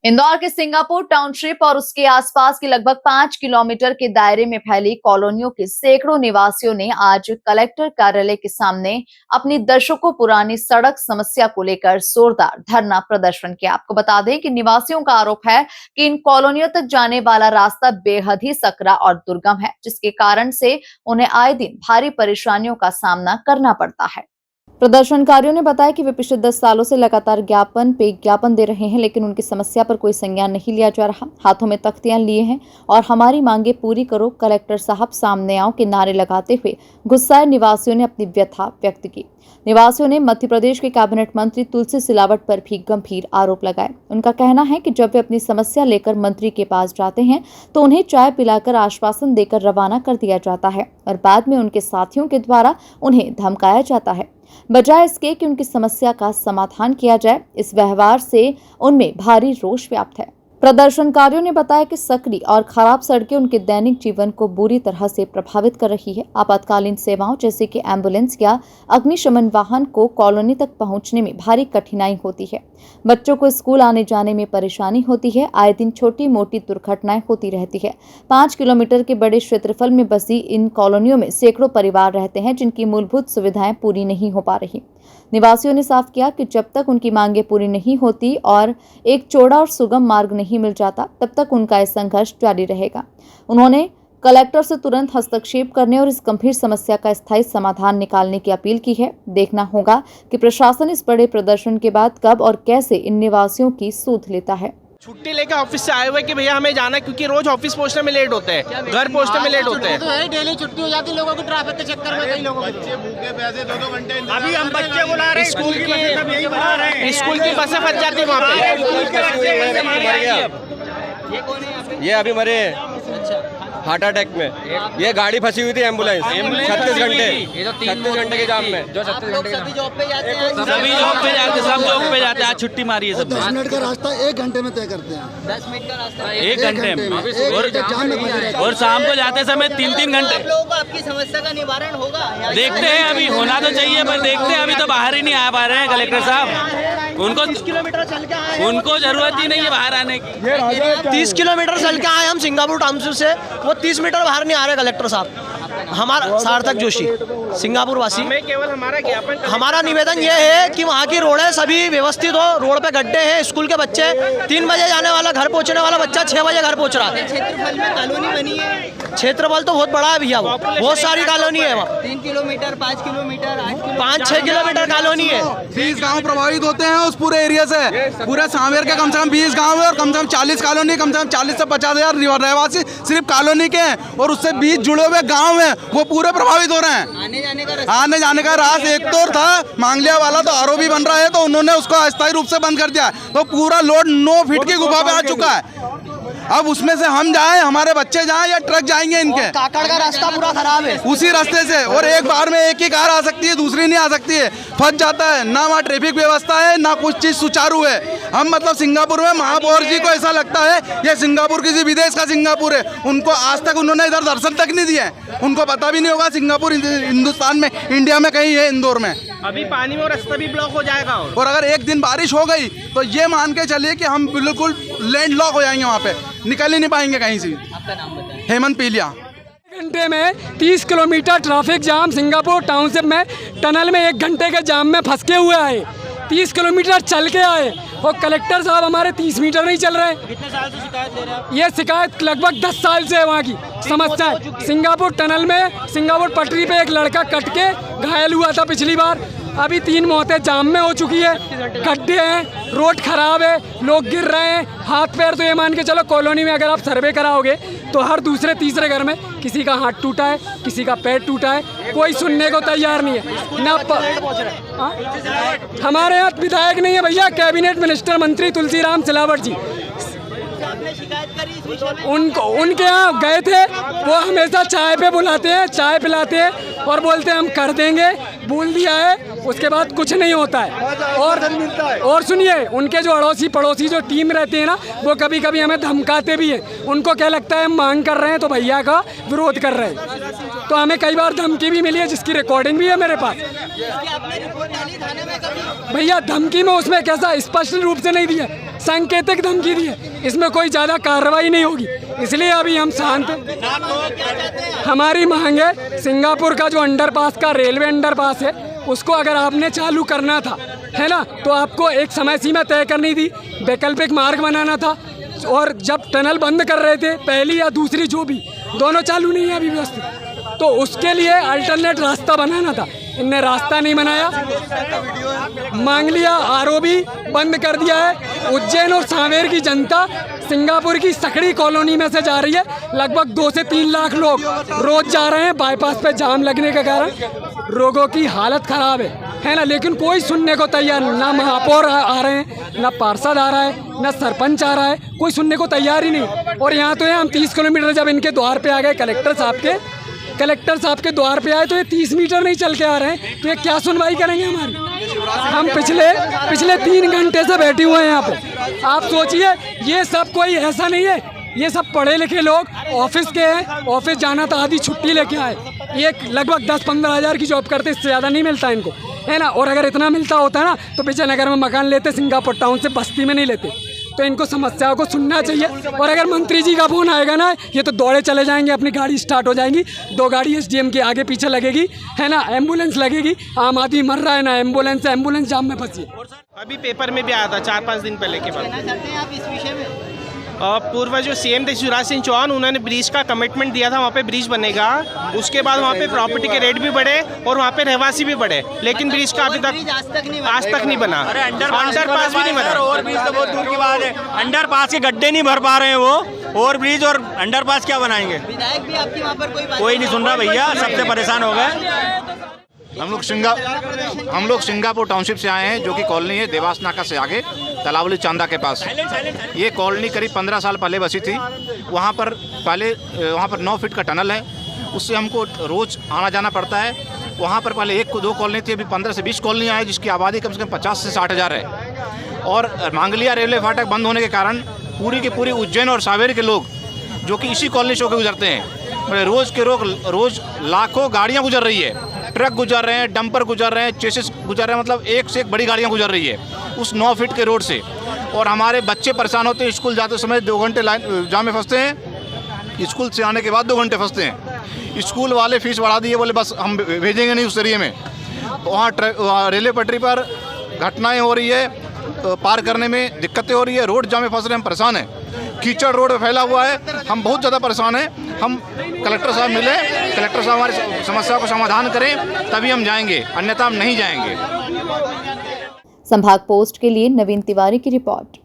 इंदौर के Singapore township और उसके आसपास के लगभग 5 किलोमीटर के दायरे में फैली कॉलोनियों के सैकड़ों निवासियों ने आज कलेक्टर कार्यालय के सामने अपनी दशकों पुरानी सड़क समस्या को लेकर जोरदार धरना प्रदर्शन किया। आपको बता दें कि निवासियों का आरोप है कि इन कॉलोनियों तक जाने वाला रास्ता बेहद ही सकरा और दुर्गम है, जिसके कारण से उन्हें आए दिन भारी परेशानियों का सामना करना पड़ता है। प्रदर्शनकारियों ने बताया कि वे पिछले 10 सालों से लगातार ज्ञापन पे ज्ञापन दे रहे हैं, लेकिन उनकी समस्या पर कोई संज्ञान नहीं लिया जा रहा। हाथों में तख्तियां लिए हैं और हमारी मांगे पूरी करो, कलेक्टर साहब सामने आओ के नारे लगाते हुए गुस्साए निवासियों ने अपनी व्यथा व्यक्त की। निवासियों ने मध्य प्रदेश के कैबिनेट मंत्री तुलसी सिलावट पर भी गंभीर आरोप लगाए। उनका कहना है कि जब वे अपनी समस्या लेकर मंत्री के पास जाते हैं तो उन्हें चाय पिलाकर आश्वासन देकर रवाना कर दिया जाता है और बाद में उनके साथियों के द्वारा उन्हें धमकाया जाता है, बजाय इसके कि उनकी समस्या का समाधान किया जाए। इस व्यवहार से उनमें भारी रोष व्याप्त है। प्रदर्शनकारियों ने बताया कि सकरी और खराब सड़कें उनके दैनिक जीवन को बुरी तरह से प्रभावित कर रही है। आपातकालीन सेवाओं जैसे कि एम्बुलेंस या अग्निशमन वाहन को कॉलोनी तक पहुंचने में भारी कठिनाई होती है। बच्चों को स्कूल आने जाने में परेशानी होती है। आए दिन छोटी मोटी दुर्घटनाएं होती रहती है। 5 किलोमीटर के बड़े क्षेत्रफल में बसी इन कॉलोनियों में सैकड़ों परिवार रहते हैं, जिनकी मूलभूत सुविधाएं पूरी नहीं हो पा रही। निवासियों ने साफ किया कि जब तक उनकी मांगे पूरी नहीं होती और एक चौड़ा और सुगम मार्ग नहीं मिल जाता, तब तक उनका यह संघर्ष जारी रहेगा। उन्होंने कलेक्टर से तुरंत हस्तक्षेप करने और इस गंभीर समस्या का स्थायी समाधान निकालने की अपील की है। देखना होगा कि प्रशासन इस बड़े प्रदर्शन के बाद कब और कैसे इन निवासियों की सूध लेता है। छुट्टी लेकर ऑफिस से आए हुए कि भैया हमें जाना है, क्योंकि रोज ऑफिस पहुंचने में लेट होते हैं, घर पहुंचने में लेट होते हैं। तो है, डेली छुट्टी हो जाती है लोगों की ट्रैफिक के चक्कर में। कई लोगों के बच्चे भूखे प्यासे 2-2 घंटे अभी हम बच्चे बुला रहे हैं, स्कूल की बसें फंस जाती है वहाँ पे। ये अभी मरे हार्ट अटैक में। ये गाड़ी फंसी हुई थी एम्बुलेंस 36 घंटे के जाम में। जो 36 घंटे सभी जॉब पे जाते हैं, सब जॉब पे जाते हैं। आज छुट्टी मारी है सब। 10 मिनट का रास्ता 1 घंटे में तय करते हैं। 10 मिनट का रास्ता 1 घंटे में और शाम को जाते समय 3-3 घंटे। आप लोगों को आपकी समस्या का निवारण होगा? देखते हैं, अभी होना तो चाहिए पर देखते हैं, अभी तो बाहर ही नहीं आ पा रहे हैं कलेक्टर साहब। उनको 30 किलोमीटर चल के आए, उनको जरूरत ही नहीं है बाहर आने की। 30 किलोमीटर चल के आए हम सिंगापुर टाउनशिप से, वो 30 मीटर बाहर नहीं आ रहे कलेक्टर साहब। हमारा सार्थक जोशी सिंगापुर वासी, केवल हमारा निवेदन ये है कि वहाँ की रोडें सभी व्यवस्थित हो। रोड पे गड्ढे हैं, स्कूल के बच्चे 3 बजे जाने वाला, घर पहुँचने वाला बच्चा 6 बजे घर पहुँच रहा है। क्षेत्रफल में कॉलोनी बनी है। क्षेत्रफल तो बहुत बड़ा है भैया, वो बहुत सारी कॉलोनी है वहाँ। 3 किलोमीटर, 5 किलोमीटर, 5-6 किलोमीटर कॉलोनी है। 20 गांव प्रभावित होते हैं उस पूरे एरिया से। पूरे सांवेर के कम से कम 20 गांव है और कम से कम 40 कॉलोनी, कम से कम 40 से 50 हजार रहवासी सिर्फ कॉलोनी के हैं और उससे 20 जुड़े हुए गांव हैं, वो पूरे प्रभावित हो रहे हैं। आने जाने का रास्ता एक तो था, मांगलिया वाला तो आरओबी बन रहा है तो उन्होंने उसको अस्थायी रूप से बंद कर दिया, तो पूरा लोड 9 फीट की गुफा पे आ चुका है। अब उसमें से हम जाएं, हमारे बच्चे जाएं या ट्रक जाएंगे इनके? काकड़ का रास्ता पूरा खराब है उसी रास्ते से, और एक बार में एक ही कार आ सकती है, दूसरी नहीं आ सकती है, फंस जाता है। ना वहाँ ट्रैफिक व्यवस्था है, ना कुछ चीज सुचारू है। हम मतलब सिंगापुर में महापौर जी को ऐसा लगता है ये सिंगापुर किसी विदेश का सिंगापुर है। उनको आज तक उन्होंने इधर दर्शन तक नहीं दिए, उनको पता भी नहीं होगा सिंगापुर हिंदुस्तान में, इंडिया में कहीं है, इंदौर में। अभी पानी में रास्ता भी ब्लॉक हो जाएगा और अगर एक दिन बारिश हो गई तो ये मान के चलिए कि हम बिल्कुल लैंड लॉक हो जाएंगे, वहाँ पे निकल ही नहीं पाएंगे कहीं से। हेमंत पीलिया। घंटे में 30 kilometre traffic jam Singapore township में, टनल में 1 घंटे के जाम में फंस के हुए आए। 30 किलोमीटर चल के आए और कलेक्टर साहब हमारे 30 मीटर नहीं चल रहे। कितने साल से शिकायत ले रहे हैं? ये शिकायत लगभग 10 साल से है वहाँ की समस्या है। सिंगापुर टनल में सिंगापुर पटरी पे एक लड़का कट के घायल हुआ था पिछली बार। अभी 3 मौतें जाम में हो चुकी है। गड्ढे हैं, रोड खराब है, लोग गिर रहे हैं, हाथ पैर। तो ये मान के चलो कॉलोनी में अगर आप सर्वे कराओगे तो हर दूसरे तीसरे घर में किसी का हाथ टूटा है, किसी का पैर टूटा है, कोई सुनने को तैयार नहीं है। ना हमारे यहाँ विधायक नहीं है भैया, कैबिनेट मिनिस्टर मंत्री तुलसी सिलावट जी, उनके यहाँ गए थे। वो हमेशा चाय पे बुलाते हैं, चाय पिलाते हैं और बोलते हैं हम कर देंगे, बोल दिया है, उसके बाद कुछ नहीं होता है। और सुनिए, उनके जो अड़ोसी पड़ोसी जो टीम रहती है ना, वो कभी कभी हमें धमकाते भी हैं। उनको क्या लगता है हम मांग कर रहे हैं तो भैया का विरोध कर रहे हैं, तो हमें कई बार धमकी भी मिली है, जिसकी रिकॉर्डिंग भी है मेरे पास। भैया धमकी में उसमें कैसा स्पष्ट रूप से नहीं दिया, सांकेतिक धमकी दी है, इसमें कोई ज़्यादा कार्रवाई नहीं होगी, इसलिए अभी हम शांत हैं। हमारी मांग है सिंगापुर का जो अंडरपास का रेलवे अंडरपास है उसको अगर आपने चालू करना था, है ना, तो आपको एक समय सीमा तय करनी थी, वैकल्पिक मार्ग बनाना था। और जब टनल बंद कर रहे थे पहली या दूसरी जो भी, दोनों चालू नहीं है अभी व्यवस्थित, तो उसके लिए अल्टरनेट रास्ता बनाना था, इनने रास्ता नहीं बनाया, मांग लिया, आरओबी बंद कर दिया है। उज्जैन और सांवेर की जनता सिंगापुर की सकड़ी कॉलोनी में से जा रही है, लगभग 2 से 3 लाख लोग रोज जा रहे हैं, बाईपास पे जाम लगने के कारण लोगों की हालत खराब है ना, लेकिन कोई सुनने को तैयार, ना महापौर आ रहे हैं, ना पार्षद आ रहा है, ना सरपंच आ रहा है, कोई सुनने को तैयार ही नहीं। और यहाँ तो है हम 30 किलोमीटर जब इनके द्वार पे आ गए, कलेक्टर साहब के द्वार पे आए तो ये 30 मीटर नहीं चल के आ रहे हैं, तो ये क्या सुनवाई करेंगे हमारी। हम पिछले 3 घंटे से बैठे हुए हैं यहाँ पे। आप सोचिए, ये सब कोई ऐसा नहीं है, ये सब पढ़े लिखे लोग ऑफिस के हैं, ऑफिस जाना था आधी छुट्टी लेके आए, ये लगभग 10-15 हज़ार की जॉब करते, इससे ज़्यादा नहीं मिलता इनको, है ना। और अगर इतना मिलता होता ना तो विजयनगर में मकान लेते, सिंगापुर टाउन से बस्ती में नहीं लेते। तो इनको समस्याओं को सुनना चाहिए। और अगर मंत्री जी का फोन आएगा ना, ये तो दौड़े चले जाएंगे, अपनी गाड़ी स्टार्ट हो जाएंगी, 2 गाड़ी एसडीएम के आगे पीछे लगेगी, है ना, एम्बुलेंस लगेगी, आम आदमी मर रहा है ना, एम्बुलेंस जाम में फंसी। अभी पेपर में भी आया था 4-5 दिन पहले के बाद। पूर्व जो सीएम थे शिवराज सिंह चौहान, उन्होंने ब्रिज का कमिटमेंट दिया था, वहाँ पे ब्रिज बनेगा, उसके बाद वहाँ पे प्रॉपर्टी के रेट भी बढ़े और वहाँ पे रहवासी भी बढ़े, लेकिन ब्रिज का अभी तक आज तक नहीं बना। अंडरपास भी नहीं बना, और ब्रिज तो बहुत दूर की बात है, अंडरपास के गड्ढे नहीं भर पा रहे हैं वो, और ब्रिज और अंडरपास क्या बनाएंगे। विधायक भी आपकी वहाँ पर कोई नहीं सुन रहा भैया, सबसे परेशान हो गए। हम लोग सिंगापुर टाउनशिप से आए हैं, जो कि कॉलोनी है देवास नाका से आगे, तालावली चांदा के पास। ये कॉलोनी करीब 15 साल पहले बसी थी। वहाँ पर 9 फीट का टनल है, उससे हमको रोज़ आना जाना पड़ता है। वहाँ पर पहले 1-2 कॉलोनी थी, अभी 15 से 20 कॉलोनी है, जिसकी आबादी कम से कम 50 से 60 हज़ार है। और मांगलिया रेलवे फाटक बंद होने के कारण पूरी की पूरी उज्जैन और सांवेर के लोग जो कि इसी कॉलोनी से होकर गुजरते हैं, रोज़ लाखों गाड़ियाँ गुजर रही है, ट्रक गुजर रहे हैं, डंपर गुजर रहे हैं, चेसिस गुजर रहे हैं, मतलब एक से एक बड़ी गाड़ियाँ गुजर रही है उस 9 फीट के रोड से। और हमारे बच्चे परेशान होते हैं, स्कूल जाते समय 2 घंटे लाइन जाम में फंसते हैं, स्कूल से आने के बाद 2 घंटे फंसते हैं। स्कूल वाले फीस बढ़ा दिए, बोले बस हम भेजेंगे नहीं उस एरिए में। वहाँ रेलवे पटरी पर घटनाएँ हो रही है, पार करने में दिक्कतें हो रही है, रोड जाम में फंस रहे हैं, हम परेशान हैं, कीचड़ रोड में फैला हुआ है, हम बहुत ज़्यादा परेशान हैं। हम कलेक्टर साहब मिले, कलेक्टर साहब हमारी समस्या को समाधान करें तभी हम जाएंगे, अन्यथा हम नहीं जाएंगे। संभाग पोस्ट के लिए नवीन तिवारी की रिपोर्ट।